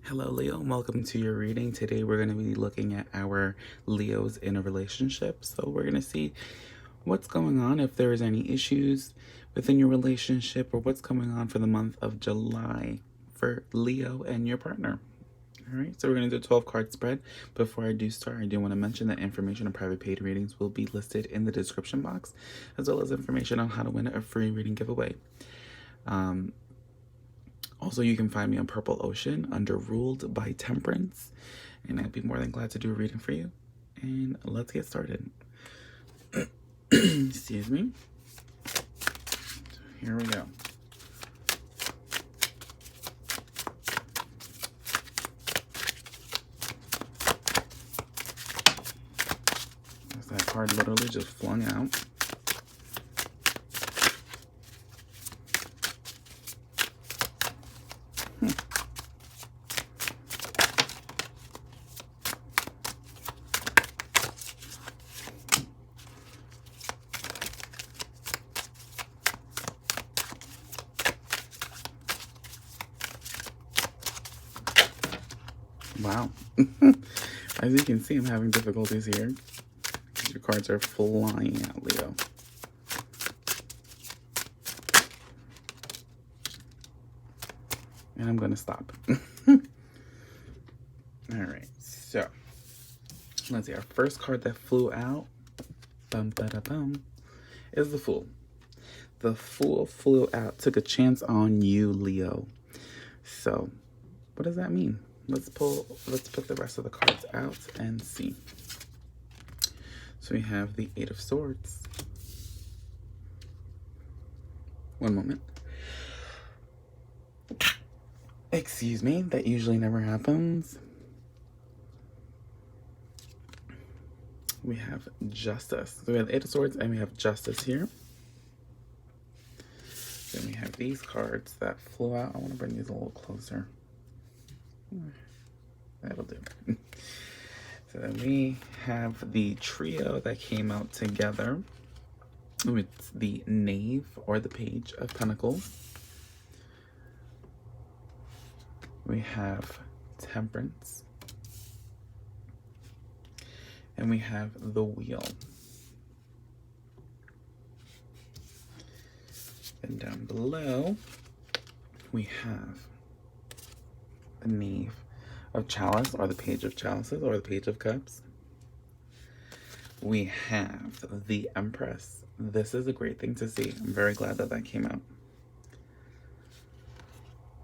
Hello, Leo, and welcome to your reading. Today, we're going to be looking at our Leos in a relationship. So, we're going to see what's going on, if there is any issues within your relationship, or what's going on for the month of July for Leo and your partner. All right, so we're going to do a 12 card spread. Before I do start, I do want to mention that information on private paid readings will be listed in the description box, as well as information on how to win a free reading giveaway. Also, you can find me on Purple Ocean under Ruled by Temperance, and I'd be more than glad to do a reading for you. And let's get started. Excuse me. So here we go. That card literally just flung out. Wow. As you can see, I'm having difficulties here. Your cards are flying out, Leo. And I'm going to stop. Alright, so let's see. Our first card that flew out is the Fool. The Fool flew out, took a chance on you, Leo. So, what does that mean? Let's put the rest of the cards out and see. So we have the Eight of Swords. One moment. Excuse me, that usually never happens. We have Justice. So we have the Eight of Swords and we have Justice here. Then we have these cards that flew out. I want to bring these a little closer. That'll do. So then we have the trio that came out together with the Knave or the Page of Pentacles. We have Temperance. And we have the Wheel. And down below, we have the Knave of Chalice, or the Page of Chalices, or the Page of Cups. We have the Empress. This is a great thing to see. I'm very glad that that came out.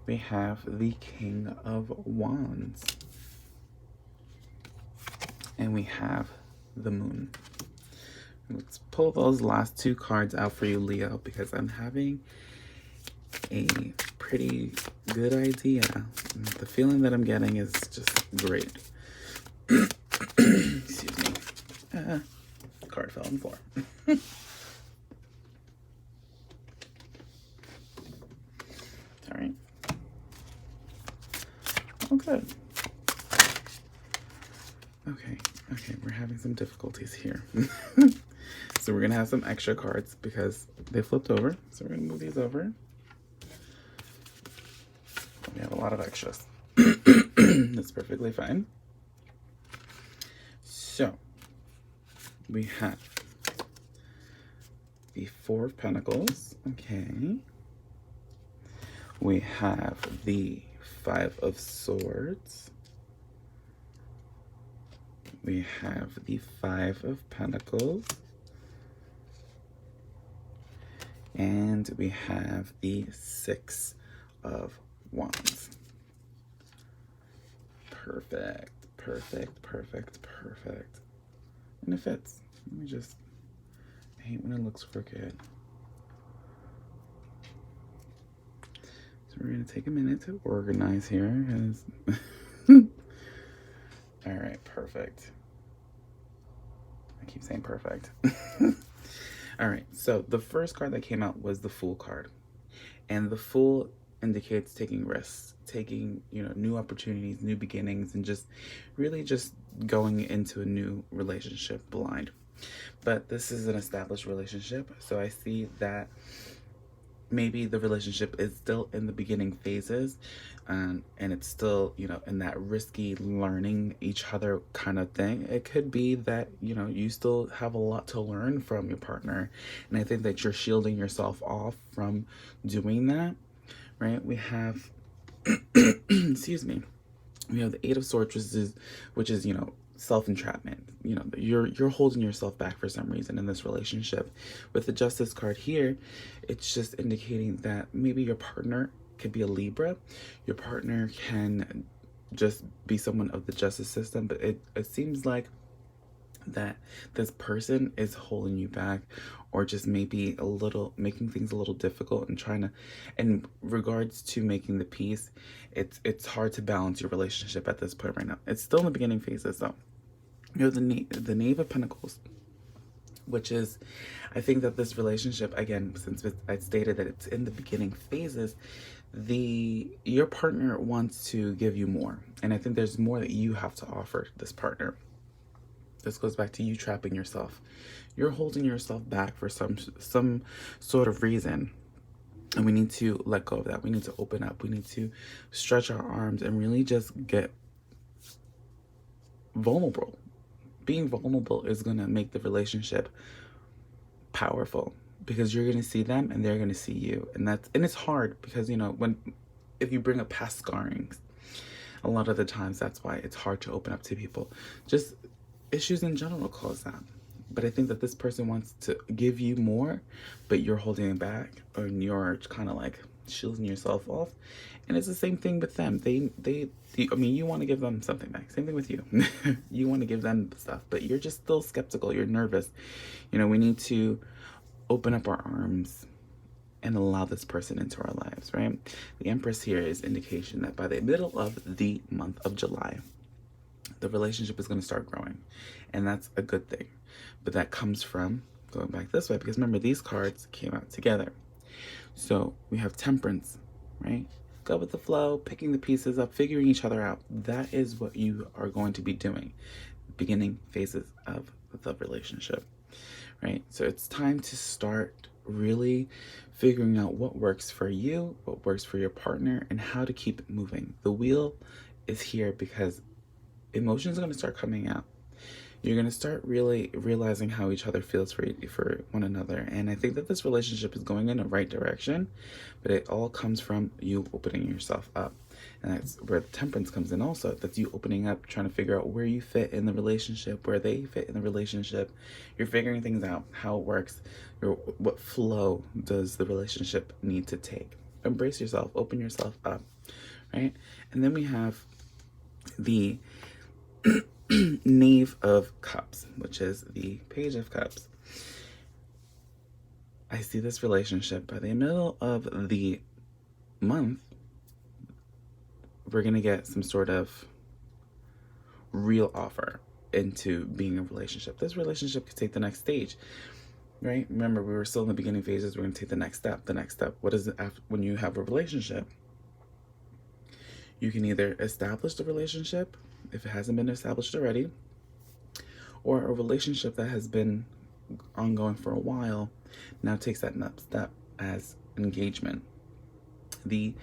We have the King of Wands. And we have the Moon. Let's pull those last two cards out for you, Leo, because I'm having a pretty good idea. The feeling that I'm getting is just great. Excuse me. The card fell on the floor. Sorry. Oh, good. Okay, we're having some difficulties here. So we're gonna have some extra cards because they flipped over. So we're gonna move these over. We have a lot of extras. That's perfectly fine. So we have the Four of Pentacles. Okay. We have the Five of Swords. We have the Five of Pentacles. And we have the Six of Wands. Perfect, perfect, perfect, perfect. And it fits. Let me just, I hate when it looks crooked. So we're gonna take a minute to organize here. All right, perfect. I keep saying perfect. All right, so the first card that came out was the Fool card. And the Fool indicates taking risks, taking, new opportunities, new beginnings, and just really just going into a new relationship blind. But this is an established relationship, so I see that maybe the relationship is still in the beginning phases, and it's still, in that risky learning each other kind of thing. It could be that, you still have a lot to learn from your partner. And I think that you're shielding yourself off from doing that, right? We have, excuse me, we have the Eight of Swords, which is self-entrapment. You're holding yourself back for some reason in this relationship. With the Justice card here, it's just indicating that maybe your partner could be a Libra. Your partner can just be someone of the justice system, but it seems like that this person is holding you back, or just maybe a little making things a little difficult, and trying to, in regards to making the peace, it's hard to balance your relationship at this point right now. It's still in the beginning phases though. You know, the Knave of Pentacles, which is, I think that this relationship, again, since I stated that it's in the beginning phases, your partner wants to give you more, and I think there's more that you have to offer this partner. This goes back to you trapping yourself. You're holding yourself back for some sort of reason. And we need to let go of that. We need to open up. We need to stretch our arms and really just get vulnerable. Being vulnerable is going to make the relationship powerful, because you're going to see them and they're going to see you. And it's hard because, if you bring up past scarrings, a lot of the times that's why it's hard to open up to people. Just issues in general cause that. But I think that this person wants to give you more, but you're holding it back, or you're kind of like shielding yourself off. And it's the same thing with them. You want to give them something back. Same thing with you. You want to give them stuff, but you're just still skeptical. You're nervous. We need to open up our arms and allow this person into our lives, right? The Empress here is indication that by the middle of the month of July, the relationship is going to start growing, and that's a good thing. But that comes from going back this way, because remember, these cards came out together. So we have Temperance, right? Go with the flow, picking the pieces up, figuring each other out. That is what you are going to be doing, beginning phases of the relationship, right? So it's time to start really figuring out what works for you, what works for your partner, and how to keep it moving. The wheel is here because emotions are going to start coming out. You're going to start really realizing how each other feels for one another. And I think that this relationship is going in the right direction, but it all comes from you opening yourself up. And that's where the Temperance comes in also. That's you opening up, trying to figure out where you fit in the relationship, where they fit in the relationship. You're figuring things out, how it works, what flow does the relationship need to take. Embrace yourself, open yourself up, right? And then we have the Knave of Cups, which is the Page of Cups. I see this relationship by the middle of the month, we're going to get some sort of real offer into being a relationship. This relationship could take the next stage, right? Remember, we were still in the beginning phases. We're going to take the next step. The next step. What is it after, when you have a relationship? You can either establish the relationship, if it hasn't been established already, or a relationship that has been ongoing for a while now takes that next step as engagement. The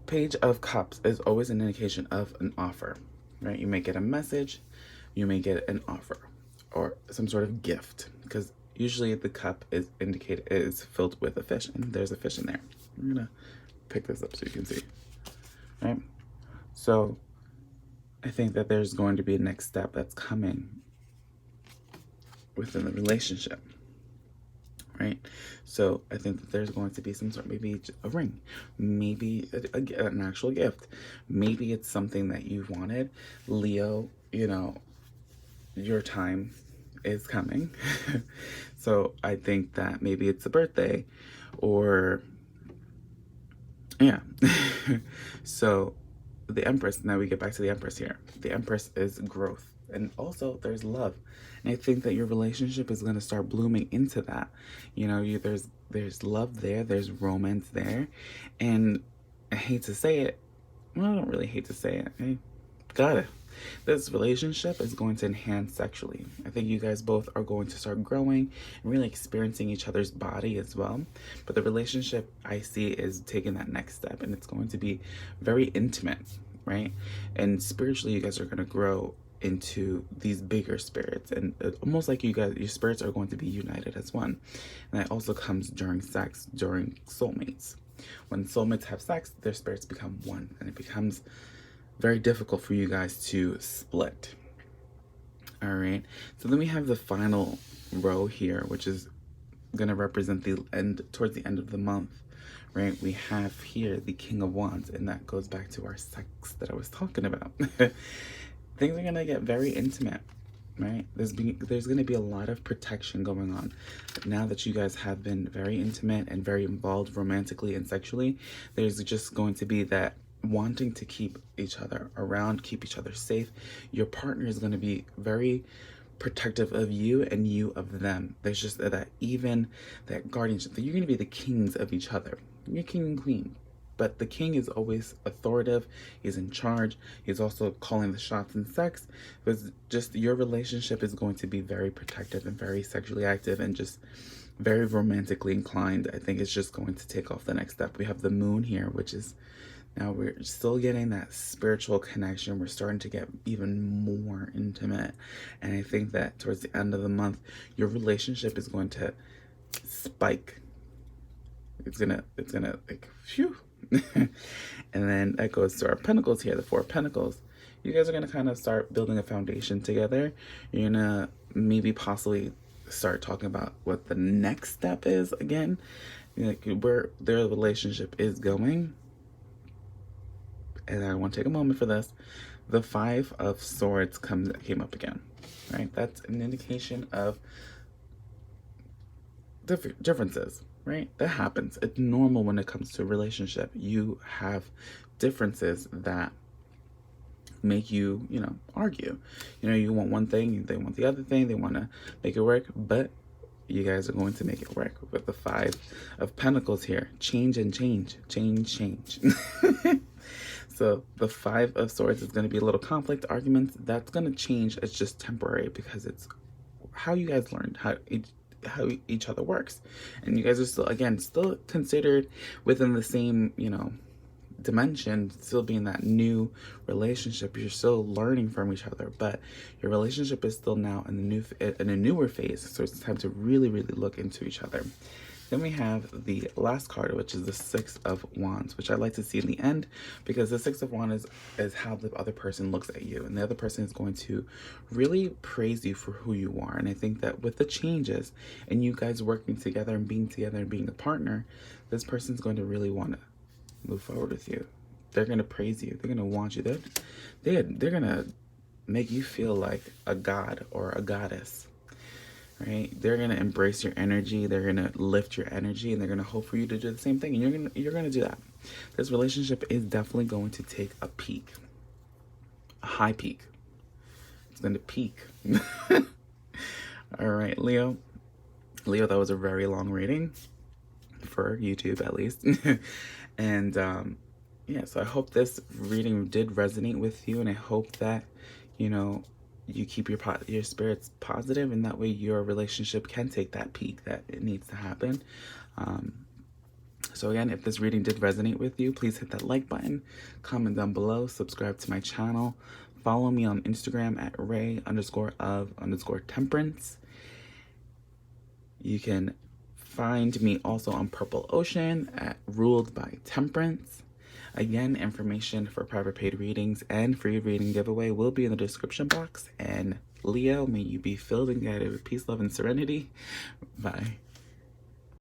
Page of Cups is always an indication of an offer, right? You may get a message, you may get an offer, or some sort of gift, because usually the cup is filled with a fish, and there's a fish in there. I'm gonna pick this up so you can see, right? So I think that there's going to be a next step that's coming within the relationship, right? So I think that there's going to be some sort, maybe a ring, maybe an actual gift. Maybe it's something that you wanted. Leo, your time is coming. So I think that maybe it's a birthday, or yeah. So the Empress, now we get back to the Empress here. The Empress is growth, and also there's love. And I think that your relationship is going to start blooming into that. There's love there, there's romance there. And I hate to say it, well, I don't really hate to say it. I gotta. This relationship is going to enhance sexually. I think you guys both are going to start growing and really experiencing each other's body as well. But the relationship I see is taking that next step, and it's going to be very intimate, right? And spiritually, you guys are going to grow into these bigger spirits, and almost like you guys, your spirits are going to be united as one. And that also comes during sex, during soulmates. When soulmates have sex, their spirits become one, and it becomes very difficult for you guys to split. All right, so then we have the final row here, which is going to represent the end, towards the end of the month, right? We have here the King of Wands, and that goes back to our sex that I was talking about. Things are going to get very intimate, right? There's going to be a lot of protection going on. Now that you guys have been very intimate and very involved romantically and sexually, there's just going to be that wanting to keep each other around, keep each other safe. Your partner is going to be very protective of you and you of them. There's just that guardianship. You're going to be the kings of each other. You're king and queen. But the king is always authoritative. He's in charge. He's also calling the shots in sex. But just your relationship is going to be very protective and very sexually active and just very romantically inclined. I think it's just going to take off the next step. We have the moon here, which is now we're still getting that spiritual connection. We're starting to get even more intimate. And I think that towards the end of the month, your relationship is going to spike. It's gonna like, phew. And then that goes to our pentacles here, the Four of Pentacles. You guys are going to kind of start building a foundation together. You're going to maybe possibly start talking about what the next step is again, like where their relationship is going. And I want to take a moment for this. The Five of Swords came up again, right? That's an indication of differences. Right? That happens. It's normal when it comes to a relationship. You have differences that make you, argue. You want one thing, they want the other thing, they want to make it work, but you guys are going to make it work with the Five of Pentacles here. Change and change. Change. So the Five of Swords is going to be a little conflict, arguments. That's going to change. It's just temporary because it's how you guys learned, how each other works, and you guys are still considered within the same dimension, still being that new relationship. You're still learning from each other, but your relationship is still now in a newer phase, so it's time to really look into each other. Then we have the last card, which is the Six of Wands, which I like to see in the end, because the Six of Wands is how the other person looks at you, and the other person is going to really praise you for who you are. And I think that with the changes and you guys working together and being a partner, this person's going to really want to move forward with you. They're going to praise you. They're going to want you. They're going to make you feel like a god or a goddess. Right? They're going to embrace your energy. They're going to lift your energy, and they're going to hope for you to do the same thing. And you're going to do that. This relationship is definitely going to take a peak, a high peak. It's going to peak. All right, Leo, that was a very long reading for YouTube, at least. And so I hope this reading did resonate with you, and I hope that, you keep your spirits positive, and that way your relationship can take that peak that it needs to happen. So again, if this reading did resonate with you, please hit that like button, comment down below, subscribe to my channel, follow me on Instagram at Ray_of_Temperance. You can find me also on Purple Ocean at Ruled by Temperance. Again, information for private paid readings and free reading giveaway will be in the description box. And Leo, may you be filled and guided with peace, love, and serenity. Bye.